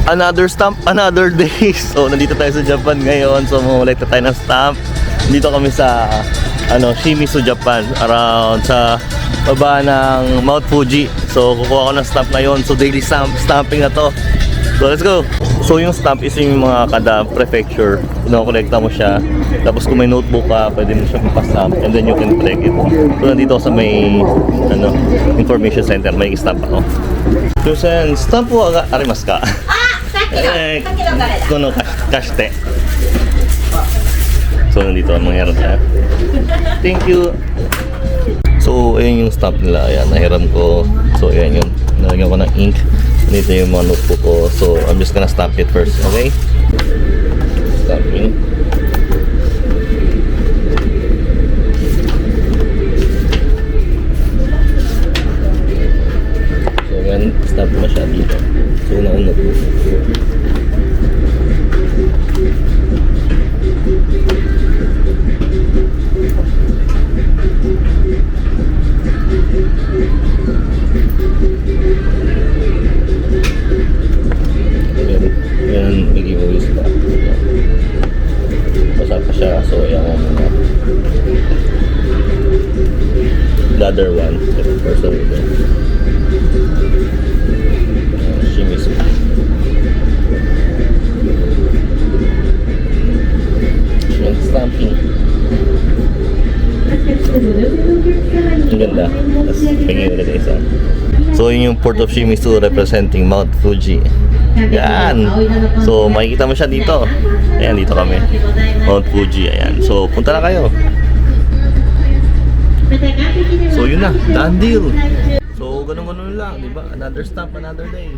Another stamp, another day. So nandito tayo sa Japan ngayon. So mamulekta tayo ng stamp. Dito kami sa Shimizu, Japan, around sa baba ng Mount Fuji. So kukuha ko ng stamp ngayon. So daily stamping na to. So let's go. So yung stamp is yung mga kada prefecture. Kolekta mo siya. Tapos kung may notebook ka, pwede mo siya pa-stamp and then you can collect it. So nandito sa may information center, may stamp ako. Susan, stamp po arimasu ka? Kono kashite. So nandito ang mangyaran tayo. Thank you. So ayan yung stamp nila. Ayan, nahiram ko. So ayan yun. Nalagyan ko ng ink. Dito yung mga notebook ko. So I'm just gonna stamp it first. Okay? Stamping. So ayan, stamp na siya dito. So una notebook. Yan, may giveaways pa. Basa pa siya, so ayan mo muna. Another one, person ito. Shimizu. Yan, stamping. Ang ganda. Tapos pingin ulit ang isa. So yun yung Port of Shimizu representing Mount Fuji. Yan. So makikita mo siya dito. Ayan, dito kami. Mount Fuji, ayan. So punta na kayo. So yun na, done deal. So ganun-ganun lang, di ba? Another stamp, another day.